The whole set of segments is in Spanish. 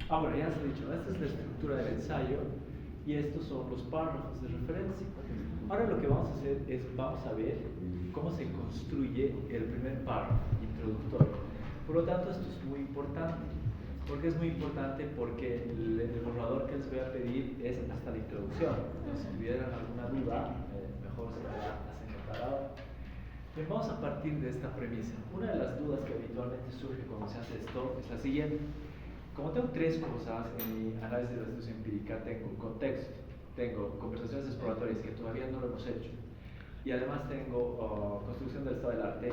Bueno, ya se ha dicho, esta es la estructura del ensayo y estos son los párrafos de referencia. Ahora lo que vamos a hacer es, vamos a ver cómo se construye el primer párrafo introductorio. Por lo tanto, esto es muy importante. ¿Por qué es muy importante? Porque el borrador que les voy a pedir es hasta la introducción. Entonces, si tuvieran alguna duda, mejor se la hacen notar ahora. Bien, vamos a partir de esta premisa. Una de las dudas que habitualmente surge cuando se hace esto es la siguiente. Como tengo tres cosas en mi análisis de la situación empírica, tengo contexto, tengo conversaciones exploratorias que todavía no lo hemos hecho, y además tengo construcción del estado del arte.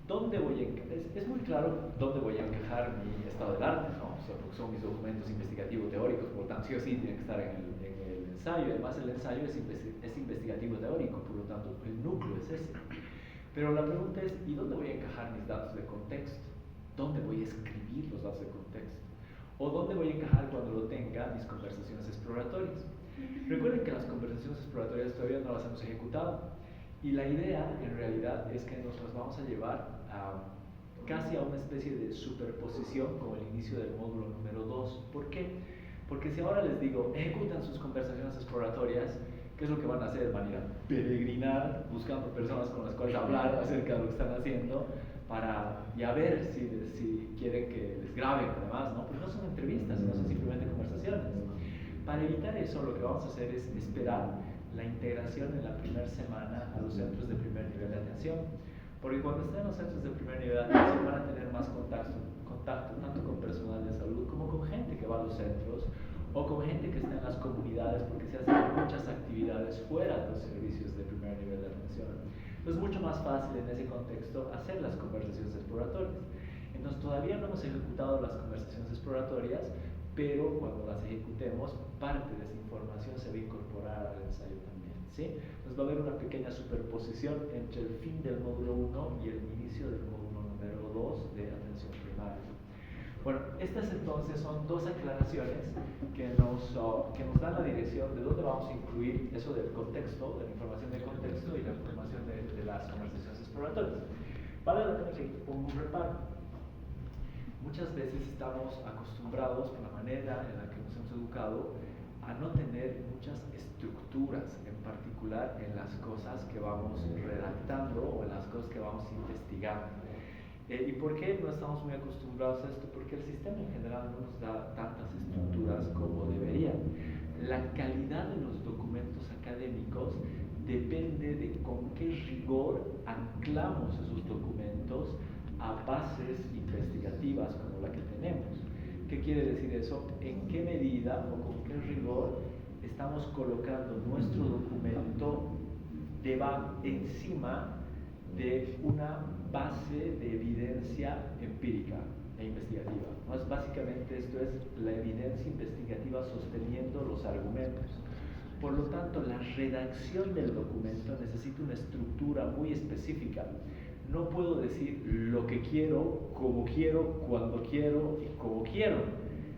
¿Dónde voy a es muy claro dónde voy a encajar mi estado del arte, ¿no? O sea, porque son mis documentos investigativos teóricos, por lo tanto, sí o sí tienen que estar en el ensayo. Además, el ensayo es investigativo teórico, por lo tanto, el núcleo es ese. Pero la pregunta es, ¿y dónde voy a encajar mis datos de contexto? ¿Dónde voy a escribir los datos de contexto? ¿O dónde voy a encajar cuando lo tenga mis conversaciones exploratorias? Recuerden que las conversaciones exploratorias todavía no las hemos ejecutado. Y la idea, en realidad, es que nos las vamos a llevar casi a una especie de superposición con el inicio del módulo número 2. ¿Por qué? Porque si ahora les digo, ejecutan sus conversaciones exploratorias, ¿qué es lo que van a hacer? Van a ir a peregrinar buscando personas con las cuales hablar acerca de lo que están haciendo para ya ver si quieren que les graben además, ¿no? Porque no son entrevistas, sino son simplemente conversaciones. Para evitar eso, lo que vamos a hacer es esperar la integración en la primera semana a los centros de primer nivel de atención. Porque cuando estén en los centros de primer nivel de atención van a tener más contacto tanto con personal de salud como con gente que va a los centros o con gente que está en las comunidades, porque se hacen muchas actividades fuera de los servicios de primer nivel de atención. Entonces es mucho más fácil en ese contexto hacer las conversaciones exploratorias. Entonces todavía no hemos ejecutado las conversaciones exploratorias, pero cuando las ejecutemos, parte de esa información se va a incorporar al ensayo también, ¿sí? Entonces va a haber una pequeña superposición entre el fin del módulo 1 y el inicio del módulo número 2 de atención primaria. Bueno, estas entonces son dos aclaraciones que nos dan la dirección de dónde vamos a incluir eso del contexto, de la información de contexto y la información de las conversaciones exploratorias. Vale la pena que ponga un reparo. Muchas veces estamos acostumbrados, por la manera en la que nos hemos educado, a no tener muchas estructuras, en particular en las cosas que vamos redactando o en las cosas que vamos investigando. ¿Y por qué no estamos muy acostumbrados a esto? Porque el sistema en general no nos da tantas estructuras como debería. La calidad de los documentos académicos depende de con qué rigor anclamos esos documentos a bases investigativas como la que tenemos. ¿Qué quiere decir eso? ¿En qué medida o con qué rigor estamos colocando nuestro documento encima de una base de evidencia empírica e investigativa? ¿No? Básicamente esto es la evidencia investigativa sosteniendo los argumentos. Por lo tanto, la redacción del documento necesita una estructura muy específica. No puedo decir lo que quiero, como quiero, cuando quiero y como quiero,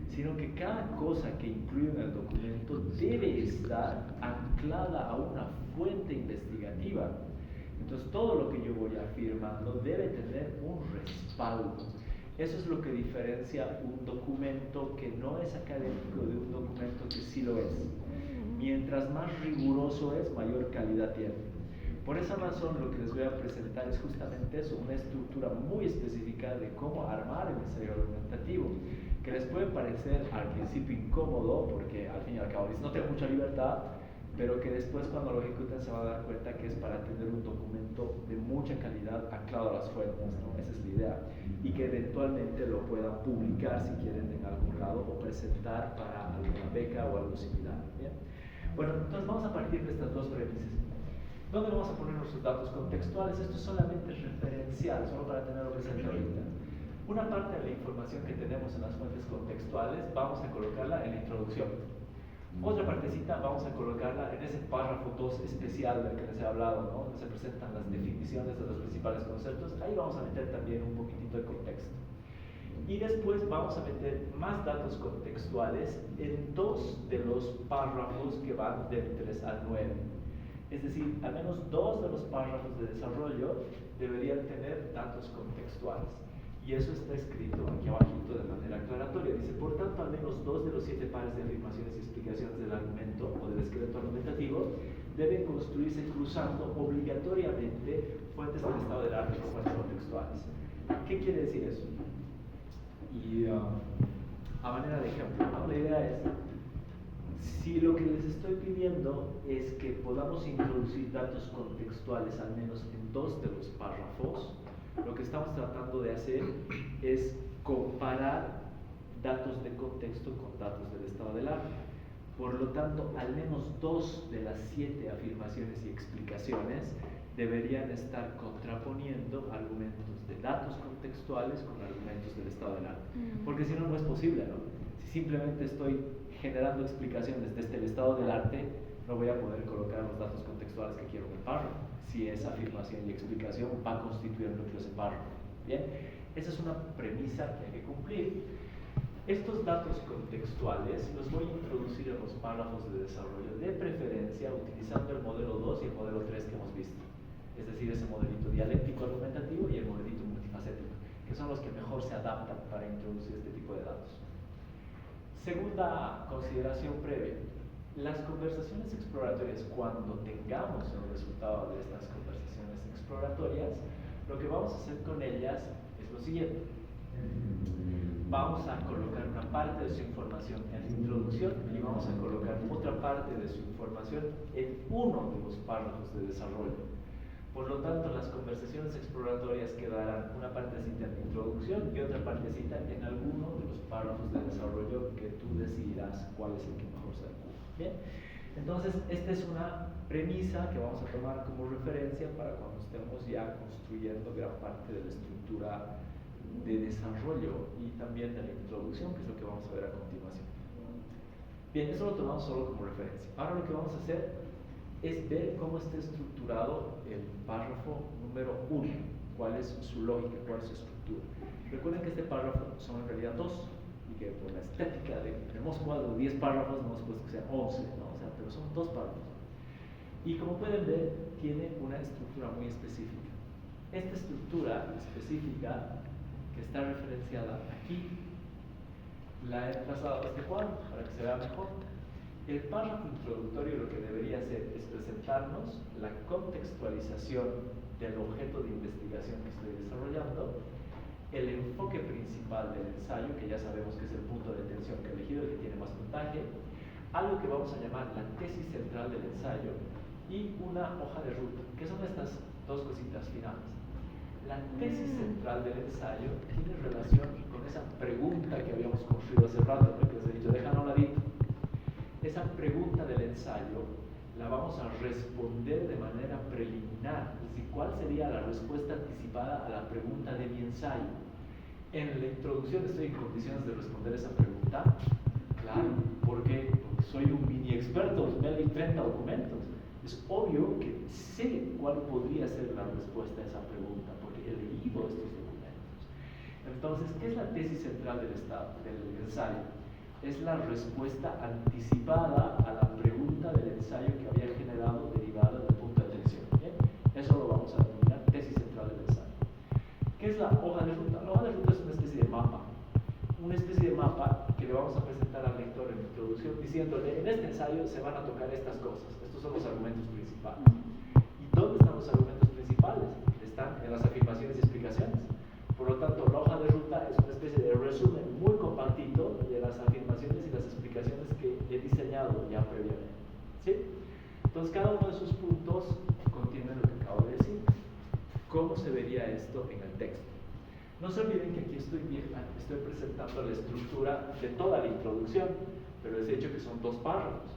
sino que cada cosa que incluyo en el documento debe estar anclada a una fuente investigativa. Entonces, todo lo que yo voy afirmando debe tener un respaldo. Eso es lo que diferencia un documento que no es académico de un documento que sí lo es. Mientras más riguroso es, mayor calidad tiene. Por esa razón, lo que les voy a presentar es justamente eso, una estructura muy específica de cómo armar el ensayo argumentativo, que les puede parecer al principio incómodo, porque al fin y al cabo dicen, no tengo mucha libertad, pero que después cuando lo ejecuten se van a dar cuenta que es para tener un documento de mucha calidad anclado a las fuentes, ¿no? Esa es la idea, y que eventualmente lo puedan publicar si quieren en algún lado o presentar para alguna beca o algo similar, ¿bien? Bueno, entonces vamos a partir de estas dos premisas. ¿Dónde vamos a poner nuestros datos contextuales? Esto es solamente referencial, solo para tenerlo presente ahorita. Una parte de la información que tenemos en las fuentes contextuales vamos a colocarla en la introducción. Otra partecita vamos a colocarla en ese párrafo 2 especial del que les he hablado, ¿no? Donde se presentan las definiciones de los principales conceptos. Ahí vamos a meter también un poquitito de contexto. Y después vamos a meter más datos contextuales en dos de los párrafos que van del 3 al 9. Es decir, al menos dos de los párrafos de desarrollo deberían tener datos contextuales. Y eso está escrito aquí abajito de manera aclaratoria. Dice, por tanto, al menos 2 de los 7 pares de afirmaciones y explicaciones del argumento o del esqueleto argumentativo deben construirse cruzando obligatoriamente fuentes del estado del arte con fuentes contextuales. ¿Qué quiere decir eso? Y a manera de ejemplo, ¿no? La idea es, si lo que les estoy pidiendo es que podamos introducir datos contextuales al menos en 2 de los párrafos, lo que estamos tratando de hacer es comparar datos de contexto con datos del estado del arte. Por lo tanto, al menos 2 de las 7 afirmaciones y explicaciones deberían estar contraponiendo argumentos de datos contextuales con argumentos del estado del arte. Porque si no, no es posible, ¿no? Si simplemente estoy generando explicaciones desde el estado del arte, no voy a poder colocar los datos contextuales que quiero en el párrafo, si esa afirmación y explicación va a constituir el núcleo de ese párrafo. Bien, esa es una premisa que hay que cumplir. Estos datos contextuales los voy a introducir en los párrafos de desarrollo, de preferencia utilizando el modelo 2 y el modelo 3 que hemos visto. Es decir, ese modelito dialéctico argumentativo y el modelito multifacético, que son los que mejor se adaptan para introducir este tipo de datos. Segunda consideración previa. Las conversaciones exploratorias, cuando tengamos el resultado de estas conversaciones exploratorias, lo que vamos a hacer con ellas es lo siguiente. Vamos a colocar una parte de su información en la introducción y vamos a colocar otra parte de su información en uno de los párrafos de desarrollo. Por lo tanto, las conversaciones exploratorias quedarán una partecita en la introducción y otra partecita en alguno de los párrafos de desarrollo que tú decidirás cuál es el que mejor se adecuda. Bien, entonces esta es una premisa que vamos a tomar como referencia para cuando estemos ya construyendo gran parte de la estructura de desarrollo y también de la introducción, que es lo que vamos a ver a continuación. Bien, eso lo tomamos solo como referencia. Ahora lo que vamos a hacer es ver cómo está estructurado el párrafo número 1, cuál es su lógica, cuál es su estructura. Recuerden que este párrafo son en realidad 2, y que por la estética de hemos jugado 10 párrafos, no hemos puesto que sean 11, ¿no? O sea, pero son 2 párrafos. Y como pueden ver, tiene una estructura muy específica. Esta estructura específica, que está referenciada aquí, la he trazado a este cuadro para que se vea mejor. El párrafo introductorio lo que debería hacer es presentarnos la contextualización del objeto de investigación que estoy desarrollando, el enfoque principal del ensayo, que ya sabemos que es el punto de atención que he elegido, el que tiene más puntaje, algo que vamos a llamar la tesis central del ensayo y una hoja de ruta, que son estas 2 cositas finales. La tesis central del ensayo tiene relación con esa pregunta que habíamos construido hace rato, ¿no? Que les he dicho, déjalo a un ladito. Esa pregunta del ensayo la vamos a responder de manera preliminar, es decir, ¿cuál sería la respuesta anticipada a la pregunta de mi ensayo? En la introducción estoy en condiciones de responder esa pregunta. Claro, porque soy un mini experto, me leí 30 documentos. Es obvio que sé cuál podría ser la respuesta a esa pregunta, porque he leído estos documentos. Entonces, ¿qué es la tesis central del ensayo? Es la respuesta anticipada a la pregunta del ensayo que había generado derivada del punto de atención. ¿Bien? Eso lo vamos a denominar tesis central del ensayo. ¿Qué es la hoja de ruta? La hoja de ruta es una especie de mapa. Una especie de mapa que le vamos a presentar al lector en la introducción diciéndole, en este ensayo se van a tocar estas cosas. Estos son los argumentos principales. ¿Y dónde están los argumentos principales? Están en las afirmaciones y explicaciones. Por lo tanto, la hoja de ruta es una especie de resumen muy compactito de las afirmaciones y las explicaciones que he diseñado ya previamente. ¿Sí? Entonces, cada uno de esos puntos contiene lo que acabo de decir. ¿Cómo se vería esto en el texto? No se olviden que aquí estoy presentando la estructura de toda la introducción, pero les he dicho que son 2 párrafos.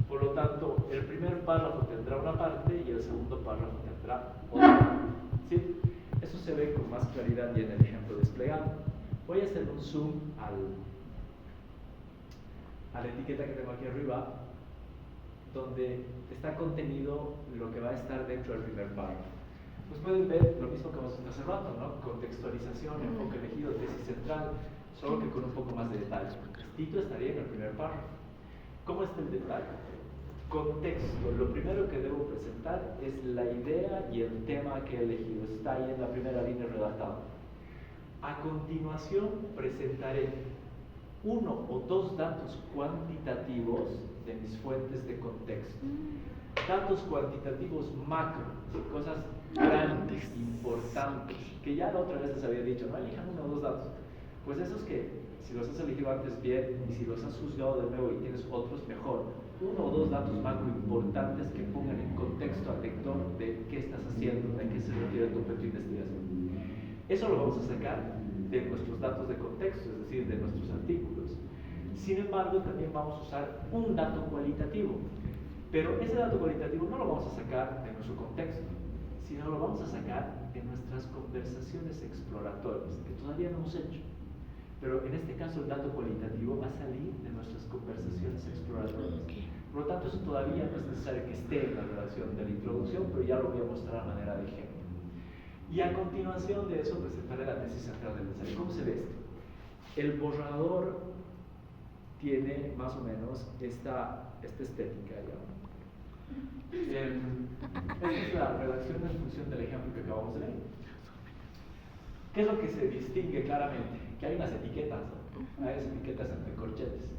Por lo tanto, el primer párrafo tendrá una parte y el segundo párrafo tendrá otra. ¿Sí? Eso se ve con más claridad y en el ejemplo desplegado. Voy a hacer un zoom a la etiqueta que tengo aquí arriba, donde está contenido lo que va a estar dentro del primer párrafo. Pues pueden ver lo mismo que hemos visto hace rato, ¿no? Contextualización, enfoque elegido, tesis central, solo que con un poco más de detalle. Tito estaría en el primer párrafo. ¿Cómo está el detalle? Contexto. Lo primero que debo presentar es la idea y el tema que he elegido. Está ahí en la primera línea redactada. A continuación presentaré uno o dos datos cuantitativos de mis fuentes de contexto. Datos cuantitativos macro, cosas grandes, importantes, que ya la otra vez les había dicho, no elijan uno o dos datos. Pues esos que, si los has elegido antes bien, y si los has juzgado de nuevo y tienes otros, mejor. Uno o dos datos macro importantes que pongan en contexto al lector de qué estás haciendo, de qué se refiere tu objeto de investigación. Eso lo vamos a sacar de nuestros datos de contexto, es decir, de nuestros artículos. Sin embargo, también vamos a usar un dato cualitativo. Pero ese dato cualitativo no lo vamos a sacar de nuestro contexto, sino lo vamos a sacar de nuestras conversaciones exploratorias, que todavía no hemos hecho. Pero en este caso el dato cualitativo va a salir de nuestras conversaciones exploratorias. Por lo tanto, eso todavía no es necesario que esté en la redacción de la introducción, pero ya lo voy a mostrar a manera de ejemplo. Y a continuación de eso presentaré la tesis central del ensayo. ¿Cómo se ve esto? El borrador tiene más o menos esta estética, digamos. Esta es la redacción en función del ejemplo que acabamos de leer. ¿Qué es lo que se distingue claramente? Que hay unas etiquetas, ¿no? Hay etiquetas entre corchetes.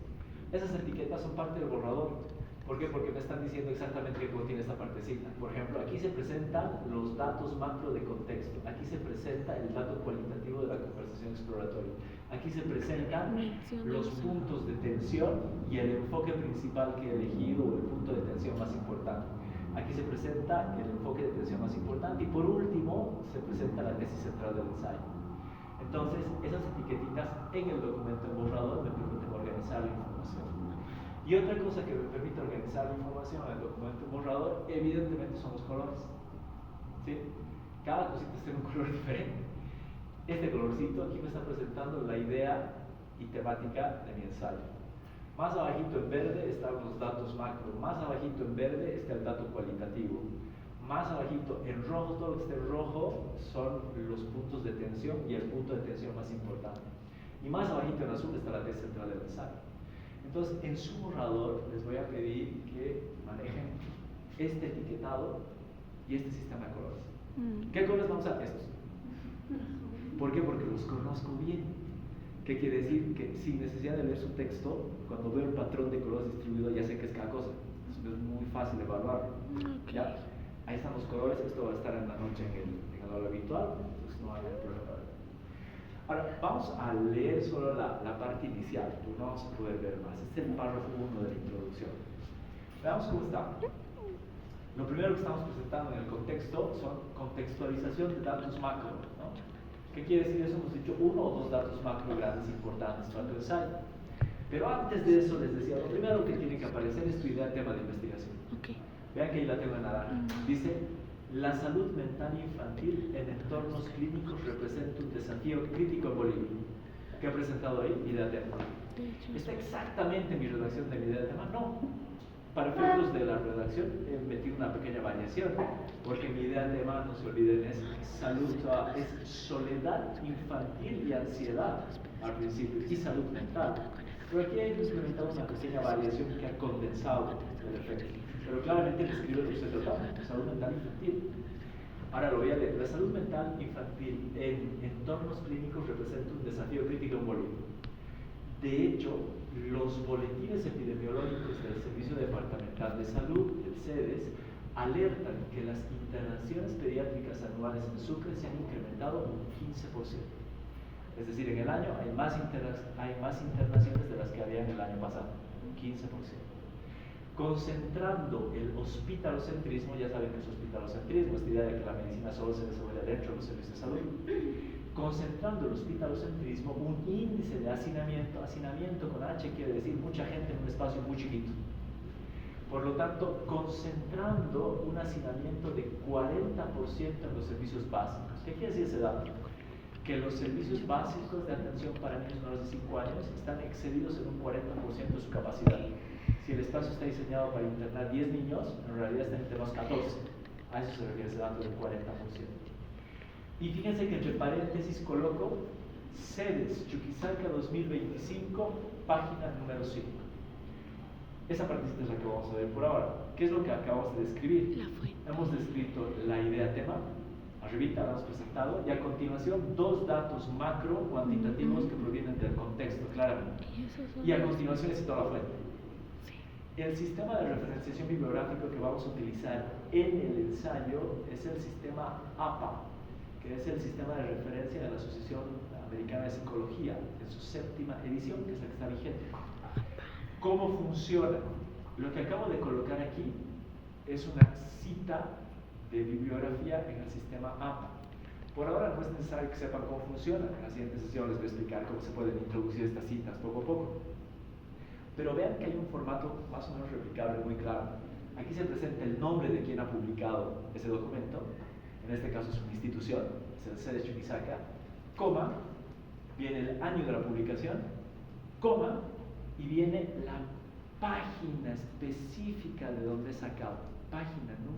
Esas etiquetas son parte del borrador. ¿Por qué? Porque me están diciendo exactamente qué contiene esta partecita. Por ejemplo, aquí se presentan los datos macro de contexto. Aquí se presenta el dato cualitativo de la conversación exploratoria. Aquí se presentan los puntos de tensión y el enfoque principal que he elegido, o el punto de tensión más importante. Aquí se presenta el enfoque de tensión más importante y por último se presenta la tesis central del ensayo. Entonces, esas etiquetitas en el documento en borrador me permiten organizar la información. Y otra cosa que me permite organizar la información en el documento en borrador, evidentemente, son los colores. ¿Sí? Cada cosita tiene un color diferente. Este colorcito aquí me está presentando la idea y temática de mi ensayo. Más abajito en verde están los datos macro, más abajito en verde está el dato cualitativo, más abajito en rojo, todo lo que esté en rojo son los puntos de tensión y el punto de tensión más importante. Y más abajito en azul está la tesis central del ensayo. Entonces, en su borrador les voy a pedir que manejen este etiquetado y este sistema de colores. ¿Qué colores vamos a usar? Estos. ¿Por qué? Porque los conozco bien. ¿Qué quiere decir? Que sin necesidad de leer su texto, cuando veo el patrón de colores distribuido ya sé qué es cada cosa. Entonces es muy fácil evaluarlo. Okay. ¿Ya? Ahí están los colores, esto va a estar en la noche en el aula habitual, entonces no hay problema. Ahora, vamos a leer solo la parte inicial, porque no vamos a poder ver más. Este es el párrafo 1 de la introducción. Veamos cómo está. Lo primero que estamos presentando en el contexto son contextualización de datos macro, ¿no? ¿Qué quiere decir eso? Hemos dicho uno o dos datos macro grandes importantes para tu ensayo. Pero antes de eso les decía, lo primero que tiene que aparecer es tu idea de tema de investigación. Okay. Vean que ahí la tengo en naranja. Dice, la salud mental infantil en entornos clínicos representa un desafío crítico en Bolivia. ¿Qué he presentado ahí? Idea de tema. ¿Está exactamente en mi redacción de mi idea de tema? No. Para efectos de la redacción he metido una pequeña variación, porque mi idea de tema, no se olviden, es salud, es soledad infantil y ansiedad al principio, y salud mental. Pero aquí he implementado una pequeña variación que ha condensado el efecto. Pero claramente describe lo que se trata, salud mental infantil. Ahora lo voy a leer. La salud mental infantil en entornos clínicos representa un desafío crítico en Bolivia. De hecho, los boletines epidemiológicos del Servicio Departamental de Salud, el CEDES, alertan que las internaciones pediátricas anuales en Sucre se han incrementado un 15%. Es decir, en el año hay más internaciones de las que había en el año pasado, un 15%. Concentrando el hospitalocentrismo, ya saben que es hospitalocentrismo, esta idea de que la medicina solo se desarrolla dentro de los servicios de salud. Concentrando el hospitalocentrismo, un índice de hacinamiento con H quiere decir mucha gente en un espacio muy chiquito. Por lo tanto, concentrando un hacinamiento de 40% en los servicios básicos. ¿Qué quiere decir ese dato? Que los servicios básicos de atención para niños menores de 5 años están excedidos en un 40% de su capacidad. Si el espacio está diseñado para internar 10 niños, en realidad están internados 14. A eso se refiere ese dato del 40%. Y fíjense que entre paréntesis coloco CEDES Chuquisaca 2025, página número 5. Esa partecita es la que vamos a ver por ahora. ¿Qué es lo que acabamos de describir? Hemos descrito la idea tema, Arribita lo hemos presentado y a continuación dos datos macro cuantitativos que provienen del contexto, claramente. Y a continuación le cito la fuente. El sistema de referenciación bibliográfico que vamos a utilizar en el ensayo es el sistema APA, que es el sistema de referencia de la Asociación Americana de Psicología, en su 7ª edición, que es la que está vigente. ¿Cómo funciona? Lo que acabo de colocar aquí es una cita de bibliografía en el sistema APA. Por ahora no es necesario que sepan cómo funciona. En la siguiente sesión les voy a explicar cómo se pueden introducir estas citas poco a poco. Pero vean que hay un formato más o menos replicable muy claro. Aquí se presenta el nombre de quien ha publicado ese documento. En este caso es una institución, es el CEDES Chuquisaca, coma, viene el año de la publicación, coma, y viene la página específica de donde he sacado, página número